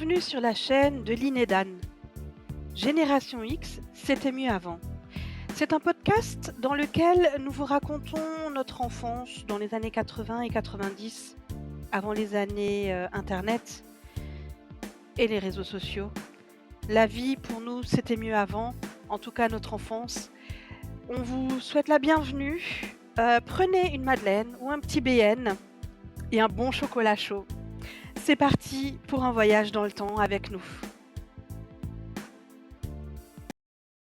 Bienvenue sur la chaîne de Lynn et Dan. Génération X, c'était mieux avant. C'est un podcast dans lequel nous vous racontons notre enfance dans les années 80 et 90, avant les années Internet et les réseaux sociaux. La vie, pour nous, c'était mieux avant, en tout cas notre enfance. On vous souhaite la bienvenue. Prenez une madeleine ou un petit BN et un bon chocolat chaud. C'est parti pour un voyage dans le temps avec nous.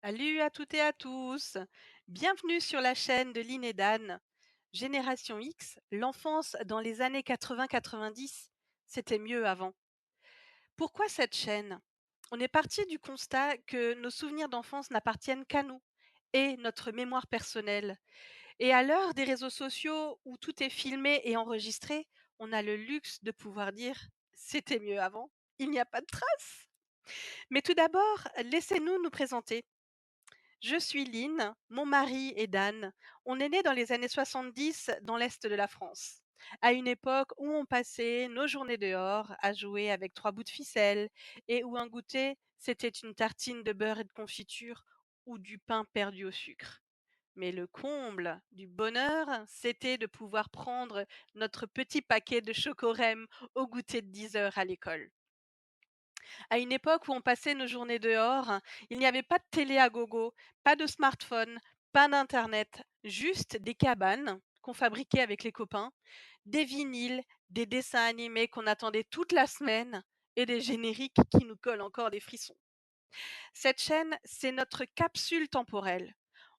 Salut à toutes et à tous. Bienvenue sur la chaîne de Lynn et Dan. Génération X, l'enfance dans les années 80-90, c'était mieux avant. Pourquoi cette chaîne? On est parti du constat que nos souvenirs d'enfance n'appartiennent qu'à nous et notre mémoire personnelle. Et à l'heure des réseaux sociaux où tout est filmé et enregistré, on a le luxe de pouvoir dire c'était mieux avant. Il n'y a pas de traces. Mais tout d'abord, laissez-nous nous présenter. Je suis Lynn, mon mari est Dan. On est nés dans les années 70 dans l'Est de la France, à une époque où on passait nos journées dehors à jouer avec 3 bouts de ficelle et où un goûter, c'était une tartine de beurre et de confiture ou du pain perdu au sucre. Mais le comble du bonheur, c'était de pouvoir prendre notre petit paquet de chocorème au goûter de 10 heures à l'école. À une époque où on passait nos journées dehors, il n'y avait pas de télé à gogo, pas de smartphone, pas d'internet, juste des cabanes qu'on fabriquait avec les copains, des vinyles, des dessins animés qu'on attendait toute la semaine et des génériques qui nous collent encore des frissons. Cette chaîne, c'est notre capsule temporelle.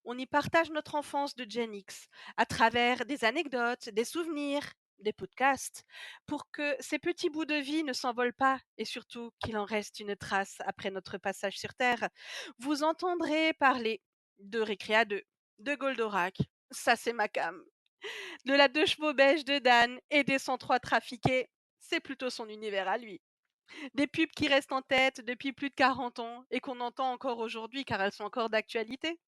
On y partage notre enfance de Gen X à travers des anecdotes, des souvenirs, des podcasts, pour que ces petits bouts de vie ne s'envolent pas et surtout qu'il en reste une trace après notre passage sur Terre. Vous entendrez parler de Récréa 2, de Goldorak, ça c'est ma cam, de la 2 chevaux beige de Dan et des 103 trafiqués, c'est plutôt son univers à lui. Des pubs qui restent en tête depuis plus de 40 ans et qu'on entend encore aujourd'hui car elles sont encore d'actualité.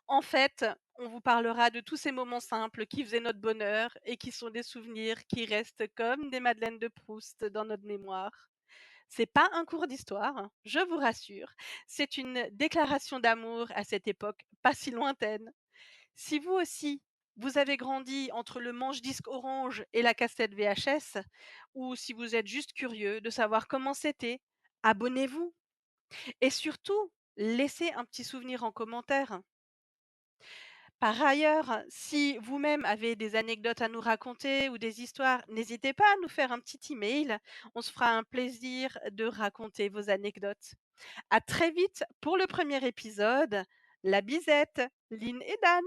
En fait, on vous parlera de tous ces moments simples qui faisaient notre bonheur et qui sont des souvenirs qui restent comme des madeleines de Proust dans notre mémoire. C'est pas un cours d'histoire, hein, je vous rassure, c'est une déclaration d'amour à cette époque pas si lointaine. Si vous aussi, vous avez grandi entre le manche-disque orange et la cassette VHS, ou si vous êtes juste curieux de savoir comment c'était, abonnez-vous et surtout, laissez un petit souvenir en commentaire. Par ailleurs, si vous-même avez des anecdotes à nous raconter ou des histoires, n'hésitez pas à nous faire un petit email. On se fera un plaisir de raconter vos anecdotes. À très vite pour le premier épisode. La bisette, Lynn et Dan.